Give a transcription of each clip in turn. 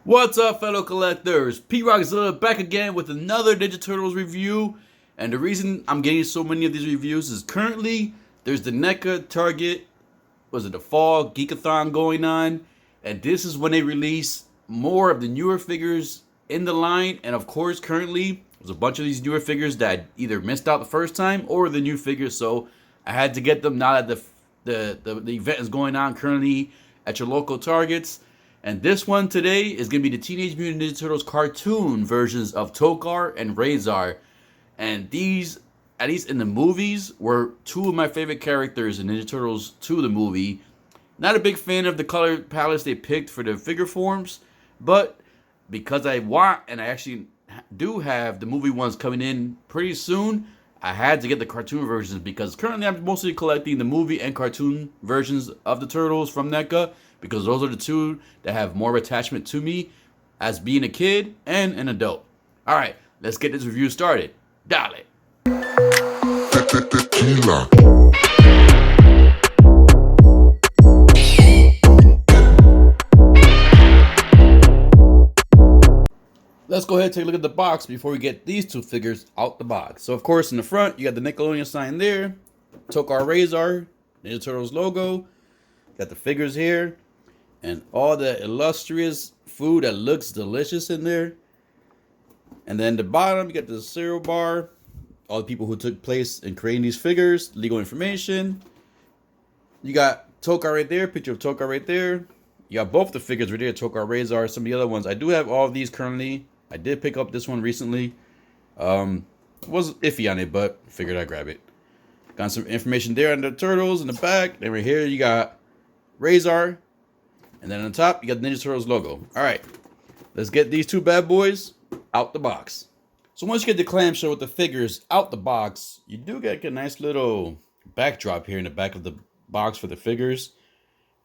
What's up, fellow collectors? Rahzar back again with another Ninja Turtles review. And the reason I'm getting so many of these reviews is currently there's the NECA Target, was it the Fall Geekathon going on, and this is when they release more of the newer figures in the line. And of course, currently there's a bunch of these newer figures that I either missed out the first time or the new figures, so I had to get them now that the event is going on currently at your local Targets. And this one today is going to be the Teenage Mutant Ninja Turtles cartoon versions of Tokka and Rahzar. And these, at least in the movies, were two of my favorite characters in Ninja Turtles 2, the movie. Not a big fan of the color palettes they picked for the figure forms, but because I want, and I actually do have the movie ones coming in pretty soon, I had to get the cartoon versions because currently I'm mostly collecting the movie and cartoon versions of the Turtles from NECA because those are the two that have more attachment to me as being a kid and an adult. Alright, let's get this review started. Dale. Tequila. Let's go ahead and take a look at the box before we get these two figures out the box. So of course in the front, you got the Nickelodeon sign there, Tokka Rahzar, Ninja Turtles logo, got the figures here, and all the illustrious food that looks delicious in there. And then the bottom, you got the cereal bar, all the people who took place in creating these figures, legal information. You got Tokka right there, picture of Tokka right there. You got both the figures right there, Tokka Rahzar, some of the other ones. I do have all of these currently. I did pick up this one recently. Was iffy on it, but figured I'd grab it. Got some information there on the turtles in the back. Then right here you got Rahzar. And then on the top, you got the Ninja Turtles logo. Alright, let's get these two bad boys out the box. So once you get the clamshell with the figures out the box, you do get a nice little backdrop here in the back of the box for the figures.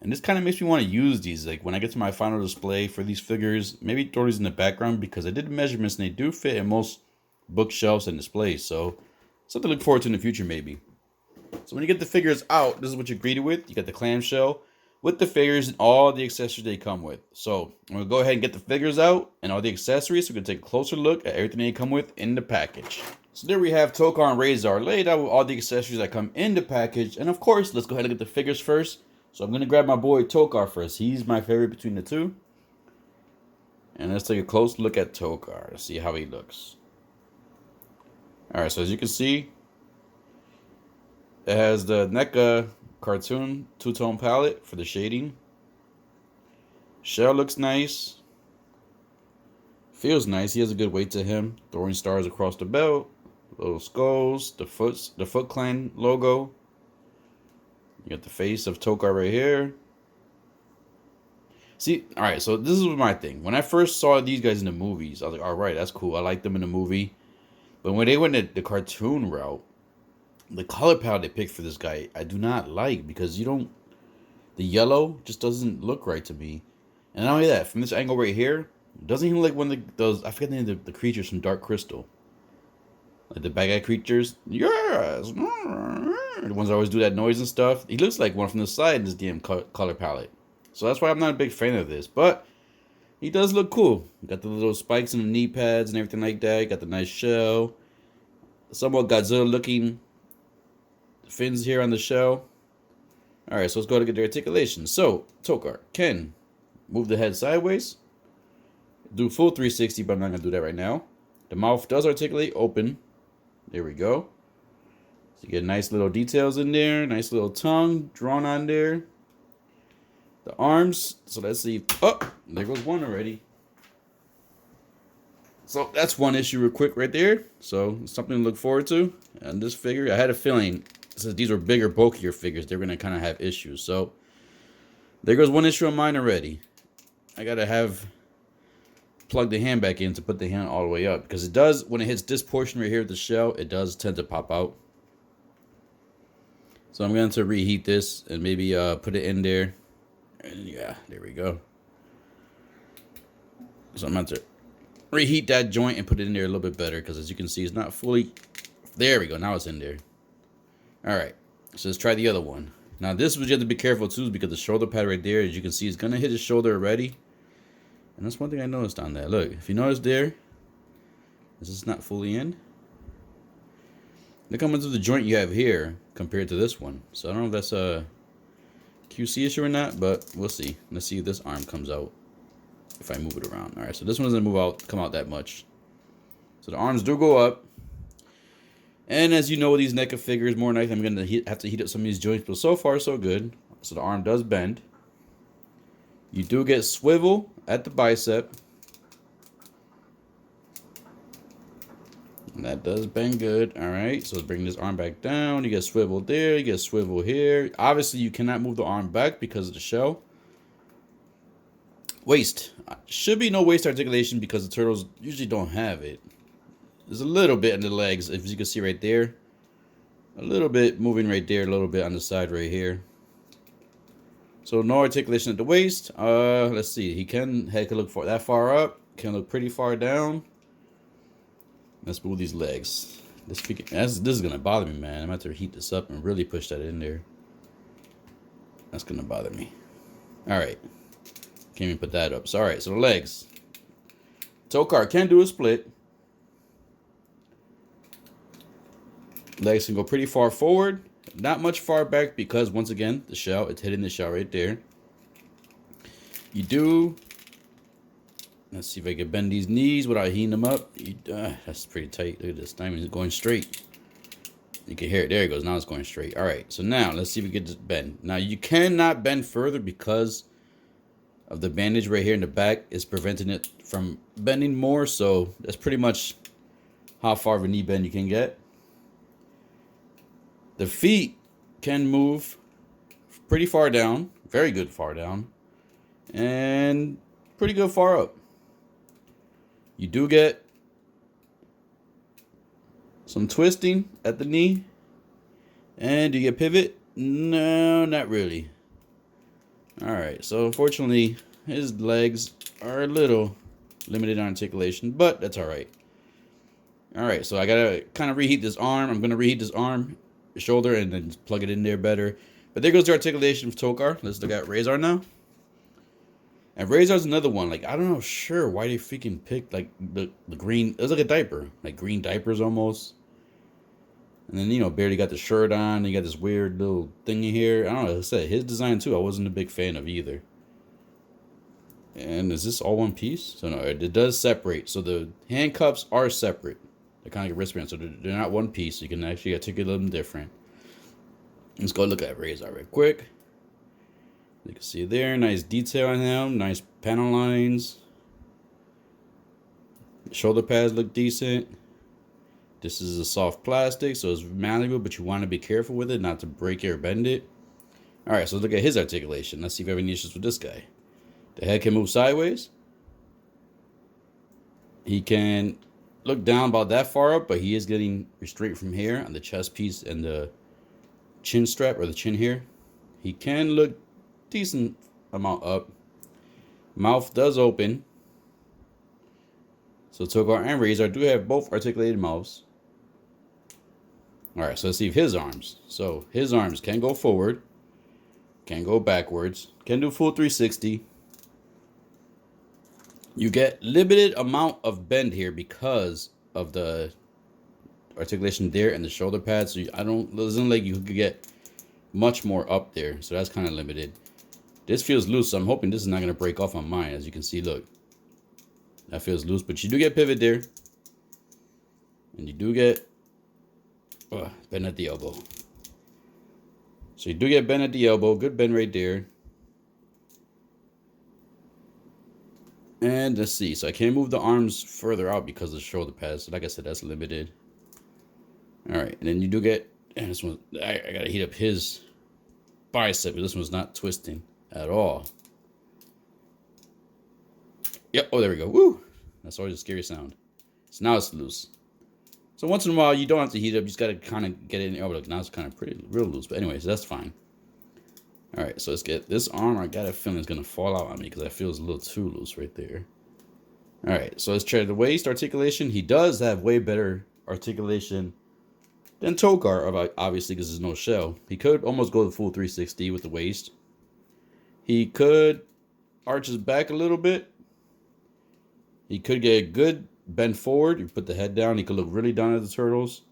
And this kind of makes me want to use these. Like when I get to my final display for these figures, maybe throw these in the background because I did the measurements and they do fit in most bookshelves and displays. So something to look forward to in the future maybe. So when you get the figures out, this is what you're greeted with. You got the clamshell with the figures and all the accessories they come with. So I'm going to go ahead and get the figures out and all the accessories. So we're going to take a closer look at everything they come with in the package. So there we have Tokka and Rahzar laid out with all the accessories that come in the package. And of course, let's go ahead and get the figures first. So I'm going to grab my boy Tokka first. He's my favorite between the two. And let's take a close look at Tokka to see how he looks. Alright, so as you can see, it has the NECA cartoon two-tone palette for the shading. Shell looks nice. Feels nice. He has a good weight to him. Throwing stars across the belt. Little skulls. The Foot Clan logo. You got the face of Tokka right here. See, alright, so this is my thing. When I first saw these guys in the movies, I was like, alright, that's cool. I like them in the movie. But when they went the cartoon route, the color palette they picked for this guy, I do not like because the yellow just doesn't look right to me. And not only that, from this angle right here, it doesn't even look like one of those, I forget the name of the creatures from Dark Crystal. Like the bad guy creatures. Yes. The ones that always do that noise and stuff. He looks like one from the side in this damn color palette. So that's why I'm not a big fan of this. But he does look cool. Got the little spikes in the knee pads and everything like that. Got the nice shell. Somewhat Godzilla looking fins here on the shell. Alright, so let's go to get the articulation. So, Tokka can move the head sideways. Do full 360, but I'm not going to do that right now. The mouth does articulate open. There we go. So you get nice little details in there. Nice little tongue drawn on there. The arms. So let's see. Oh, there goes one already. So that's one issue real quick right there. So something to look forward to. And this figure, I had a feeling since these were bigger, bulkier figures, they're going to kind of have issues. So there goes one issue of mine already. I got to plug the hand back in to put the hand all the way up. Because it does, when it hits this portion right here of the shell, it does tend to pop out. So I'm going to reheat this and maybe put it in there. And yeah, there we go. So I'm going to reheat that joint and put it in there a little bit better. Because as you can see, it's not fully... There we go. Now it's in there. Alright. So let's try the other one. Now this was you have to be careful too because the shoulder pad right there, as you can see, is going to hit his shoulder already. And that's one thing I noticed on that. Look, if you notice there, this is not fully in. Look how much of the joint you have here compared to this one. So I don't know if that's a QC issue or not, but we'll see. Let's see if this arm comes out if I move it around. All right, so this one doesn't come out that much. So the arms do go up. And as you know, with these NECA figures, more than likely I'm going to have to heat up some of these joints, but so far so good. So the arm does bend. You do get swivel at the bicep. And that does bend good. All right, so let's bring this arm back down. You get swivel there, you get swivel here. Obviously, you cannot move the arm back because of the shell. Waist. Should be no waist articulation because the turtles usually don't have it. There's a little bit in the legs, if you can see right there. A little bit moving right there, a little bit on the side right here. So no articulation at the waist. Let's see. Head can look that far up. Can look pretty far down. Let's move these legs. This is gonna bother me, man. I'm gonna have to heat this up and really push that in there. That's gonna bother me. All right. Can't even put that up. So all right. So the legs. Tokka can do a split. Legs can go pretty far forward, not much far back because once again the shell, it's hitting the shell right there. You do, let's see if I can bend these knees without heating them up. That's pretty tight. Look at this, diamond is going straight. You can hear it, there it goes, now it's going straight. All right, so now let's see if we get this bend. Now you cannot bend further because of the bandage right here in the back is preventing it from bending more, so that's pretty much how far of a knee bend you can get. The feet can move pretty far down, very good far down, and pretty good far up. You do get some twisting at the knee. And do you get pivot? No, not really. Alright, so unfortunately, his legs are a little limited on articulation, but that's alright. Alright, so I gotta kind of reheat this arm. I'm gonna reheat this arm, shoulder, and then plug it in there better. But there goes the articulation of Tokka. Let's look at Rahzar now. And Rahzar's another one. Like, I don't know, sure, why they freaking picked, like, the green. It was like a diaper. Like, green diapers almost. And then, you know, barely got the shirt on. You got this weird little thingy here. I don't know. Like I said, his design, too, I wasn't a big fan of either. And is this all one piece? So, no, it does separate. So, the handcuffs are separate. They're kind of like wristbands. So, they're not one piece. You can actually articulate them different. Let's go look at Rahzar real quick. You can see there, nice detail on him, nice panel lines. The shoulder pads look decent. This is a soft plastic, so it's malleable, but you want to be careful with it, not to break it or bend it. All right, so let's look at his articulation. Let's see if we have any issues with this guy. The head can move sideways. He can look down about that far up, but he is getting restraint from here on the chest piece and the chin strap, or the chin here. He can look decent amount up. Mouth does open. So Tokka and Rahzar do have both articulated mouths. Alright, so let's see if his arms. So his arms can go forward, can go backwards, can do full 360. You get limited amount of bend here because of the articulation there and the shoulder pads. So it doesn't like you could get much more up there. So that's kind of limited. This feels loose, so I'm hoping this is not going to break off on mine. As you can see, look. That feels loose, but you do get pivot there. And you do get bend at the elbow. So you do get bend at the elbow. Good bend right there. And let's see. So I can't move the arms further out because of the shoulder pads. So like I said, that's limited. Alright, and then you do get... And this one, I got to heat up his bicep. This one's not twisting at all. Yep. Oh, there we go. Woo. That's always a scary sound. So now it's loose. So once in a while, you don't have to heat it up. You just got to kind of get it in there. Oh, look, now it's kind of real loose. But anyways, that's fine. All right. So let's get this arm. I got a feeling it's going to fall out on me because that feels a little too loose right there. All right. So let's try the waist articulation. He does have way better articulation than Tokka, obviously, because there's no shell. He could almost go the full 360 with the waist. He could arch his back a little bit. He could get a good bend forward. You put the head down. He could look really down at the turtles.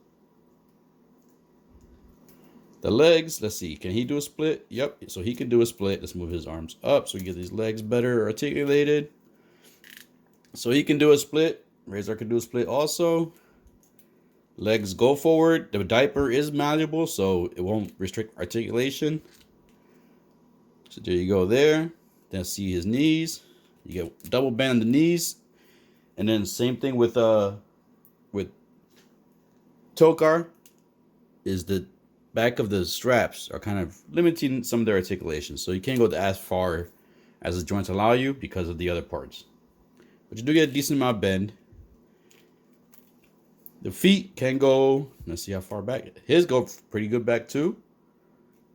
The legs, let's see. Can he do a split? Yep. So he can do a split. Let's move his arms up so we get these legs better articulated. So he can do a split. Rahzar can do a split also. Legs go forward. The diaper is malleable, so it won't restrict articulation. So there you go there. Then see his knees. You get double bend the knees. And then same thing with Tokka, is the back of the straps are kind of limiting some of their articulation. So you can't go as far as the joints allow you because of the other parts. But you do get a decent amount of bend. The feet can go, let's see how far back. His go pretty good back too.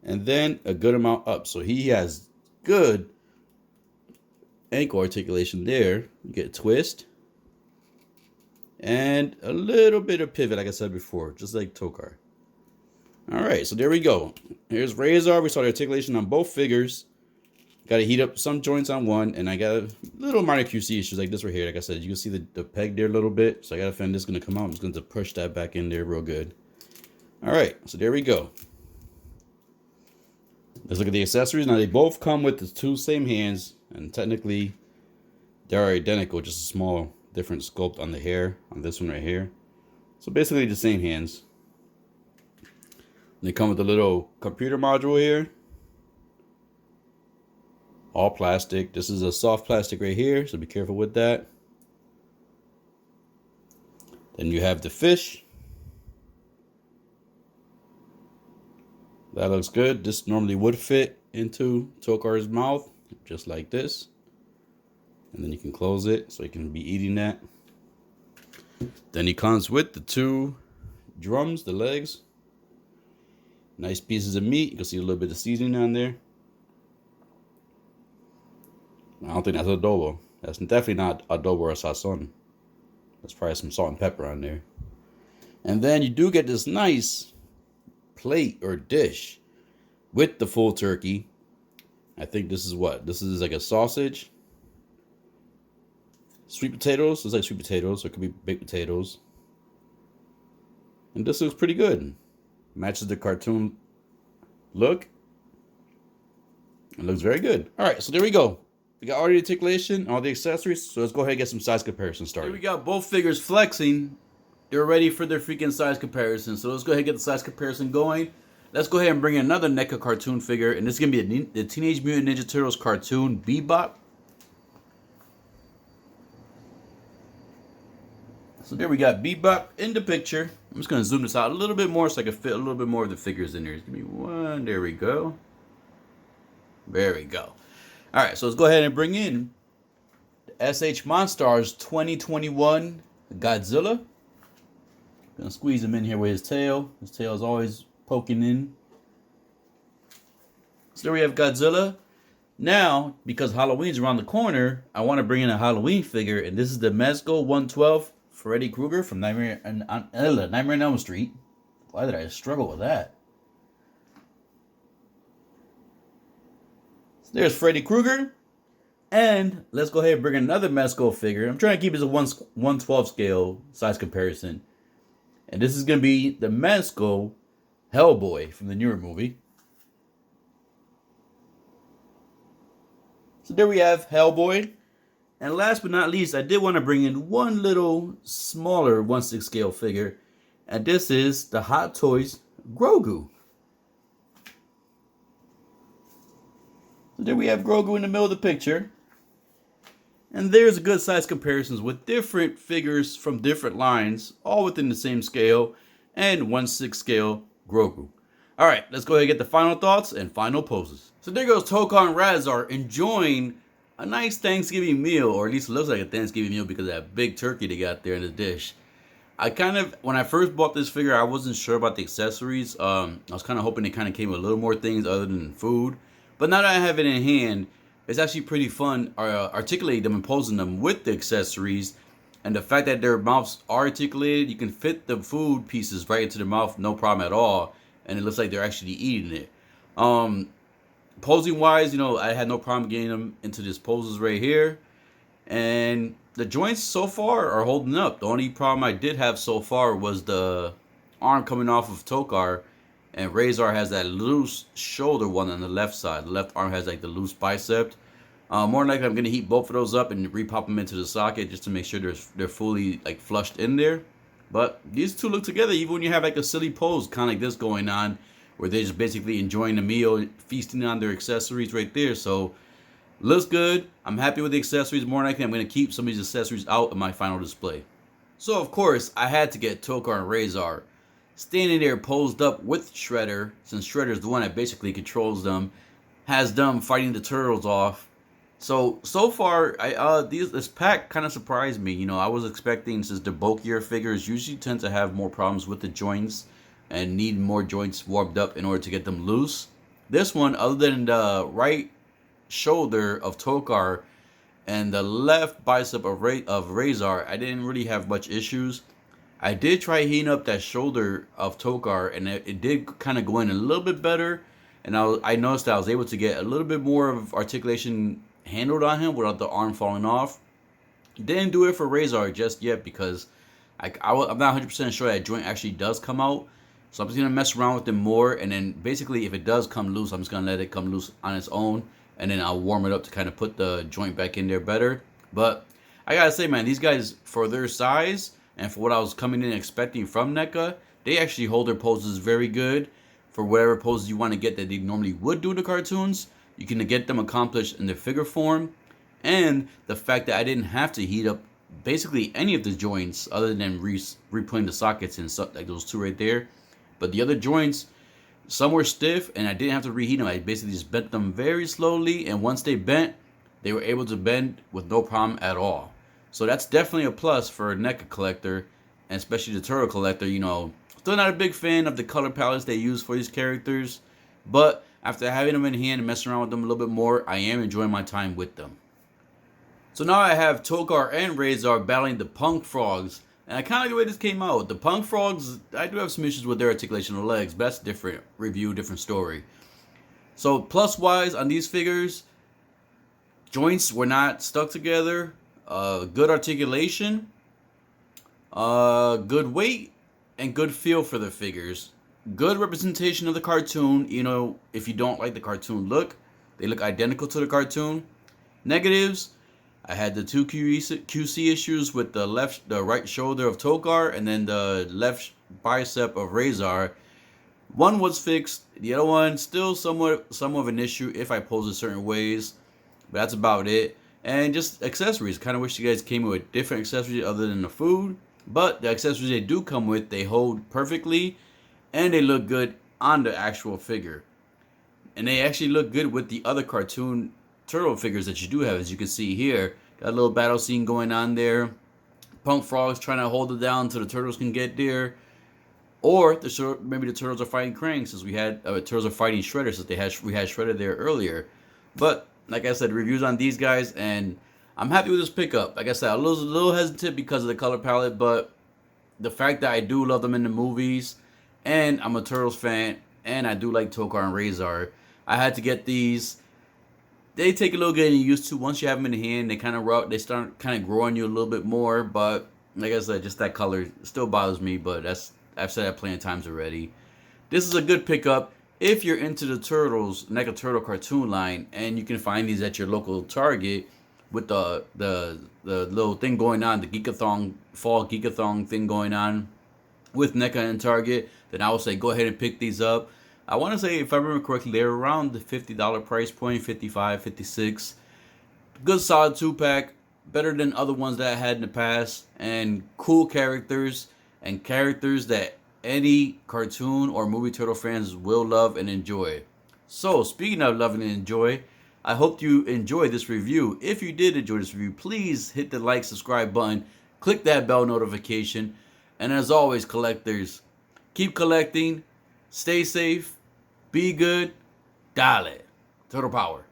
And then a good amount up. So he has good ankle articulation there. You get a twist. And a little bit of pivot, like I said before, just like Tokka. All right, so there we go. Here's Rahzar. We saw the articulation on both figures. Got to heat up some joints on one, and I got a little minor QC issues like this right here. Like I said, you can see the peg there a little bit. So I got to find this going to come out. I'm just going to push that back in there real good. All right, so there we go. Let's look at the accessories. Now, they both come with the two same hands, and technically, they are identical, just a small different sculpt on the hair on this one right here. So basically the same hands. They come with a little computer module here. All plastic. This is a soft plastic right here, so be careful with that. Then you have the fish. That looks good. This normally would fit into Tokka's mouth, just like this. And then you can close it so you can be eating that. Then he comes with the two drums, the legs. Nice pieces of meat. You can see a little bit of seasoning on there. I don't think that's adobo. That's definitely not adobo or sazon. There's probably some salt and pepper on there. And then you do get this nice plate or dish with the full turkey. I think this is what? This is like a sausage. Sweet potatoes. Looks like sweet potatoes. So it could be baked potatoes. And this looks pretty good. Matches the cartoon look. It looks very good. All right, so there we go. We got all the articulation, all the accessories. So let's go ahead and get some size comparison started. Here we got both figures flexing. They're ready for their freaking size comparison. So let's go ahead and get the size comparison going. Let's go ahead and bring in another NECA cartoon figure. And this is going to be the Teenage Mutant Ninja Turtles cartoon Bebop. So there we got Bebop in the picture. I'm just going to zoom this out a little bit more so I can fit a little bit more of the figures in there. Give me one. There we go. There we go. All right, so let's go ahead and bring in the SH Monstars 2021 Godzilla. Gonna squeeze him in here with his tail. His tail is always poking in. So there we have Godzilla. Now, because Halloween's around the corner, I want to bring in a Halloween figure, and this is the Mezco 112 Freddy Krueger from Nightmare on Elm Street. Why did I struggle with that? So there's Freddy Krueger. And let's go ahead and bring another Mezco figure. I'm trying to keep it as a 1/12 scale size comparison. And this is going to be the Mezco Hellboy from the newer movie. So there we have Hellboy. And last but not least, I did want to bring in one little smaller 1/6 scale figure. And this is the Hot Toys Grogu. So there we have Grogu in the middle of the picture. And there's a good size comparisons with different figures from different lines, all within the same scale, and 1/6 scale Grogu. All right, let's go ahead and get the final thoughts and final poses. So there goes Tokka and Rahzar enjoying a nice Thanksgiving meal, or at least it looks like a Thanksgiving meal because of that big turkey they got there in the dish. When I first bought this figure, I wasn't sure about the accessories. I was kind of hoping it kind of came with a little more things other than food. But now that I have it in hand, it's actually pretty fun articulating them and posing them with the accessories. And the fact that their mouths are articulated, you can fit the food pieces right into their mouth, no problem at all. And it looks like they're actually eating it. Posing wise, I had no problem getting them into these poses right here. And the joints so far are holding up. The only problem I did have so far was the arm coming off of Tokka, and Rahzar has that loose shoulder one on the left side. The left arm has like the loose bicep. More than likely, I'm gonna heat both of those up and repop them into the socket just to make sure they're fully like flushed in there. But these two look together even when you have like a silly pose kind of like this going on, where they're just basically enjoying the meal, feasting on their accessories right there. So looks good. I'm happy with the accessories. More than likely, I'm gonna keep some of these accessories out in my final display. So of course, I had to get Tokka and Rahzar standing there posed up with Shredder, since Shredder's the one that basically controls them, has them fighting the turtles off. So far, this pack kind of surprised me. You know, I was expecting, since the bulkier figures usually tend to have more problems with the joints and need more joints warmed up in order to get them loose. This one, other than the right shoulder of Tokka and the left bicep of Rahzar, I didn't really have much issues. I did try heating up that shoulder of Tokka, and it did kind of go in a little bit better. And I noticed that I was able to get a little bit more of articulation handled on him without the arm falling off. Didn't do it for Rahzar just yet because I'm not 100% sure that joint actually does come out. So I'm just going to mess around with it more. And then basically if it does come loose, I'm just going to let it come loose on its own. And then I'll warm it up to kind of put the joint back in there better. But I got to say, man, these guys, for their size and for what I was coming in expecting from NECA, they actually hold their poses very good. For whatever poses you want to get that they normally would do in the cartoons, you can get them accomplished in the figure form. And the fact that I didn't have to heat up basically any of the joints other than replaying the sockets and stuff like those two right there. But the other joints, some were stiff and I didn't have to reheat them. I basically just bent them very slowly, and once they bent, they were able to bend with no problem at all. So that's definitely a plus for a NECA collector, and especially the turtle collector. You know, still not a big fan of the color palettes they use for these characters, but after having them in hand and messing around with them a little bit more, I am enjoying my time with them. So now I have Tokka and Rahzar battling the Punk Frogs. And I kind of like the way this came out. The Punk Frogs, I do have some issues with their articulation of legs, but that's a different review, different story. So plus-wise on these figures, joints were not stuck together. Good articulation, good weight, and good feel for the figures. Good representation of the cartoon. You know, if you don't like the cartoon look, they look identical to the cartoon. Negatives, I had the two QC issues with the right shoulder of Tokka and then the left bicep of Rahzar. One was fixed, the other one still somewhat of an issue if I pose it certain ways, but that's about it. And just accessories, kind of wish you guys came with different accessories other than the food, but the accessories they do come with, they hold perfectly and they look good on the actual figure. And they actually look good with the other cartoon turtle figures that you do have, as you can see here. Got a little battle scene going on there. Punk Frogs trying to hold it down so the turtles can get there. Or maybe the turtles are fighting Krang, since we had turtles are fighting Shredder, since we had Shredder there earlier. But like I said, reviews on these guys, and I'm happy with this pickup. Like I said, I was a little hesitant because of the color palette, but the fact that I do love them in the movies, and I'm a Turtles fan, and I do like Tokka and Rahzar, I had to get these. They take a little getting used to. Once you have them in the hand, they start kind of growing you a little bit more. But like I said, just that color still bothers me. But I've said that plenty of times already. This is a good pickup if you're into the Turtles, NECA Turtle cartoon line, and you can find these at your local Target with the little thing going on, the Geekathon Fall Geekathon thing going on with NECA and Target. Then I would say go ahead and pick these up. I want to say, if I remember correctly, they're around the $50 price point, $55, $56. Good solid 2-pack, better than other ones that I had in the past, and cool characters, and characters that any cartoon or movie turtle fans will love and enjoy. So, speaking of loving and enjoy, I hope you enjoyed this review. If you did enjoy this review, please hit the like, subscribe button, click that bell notification, and as always, collectors, keep collecting, stay safe, be good, dale. Turtle power.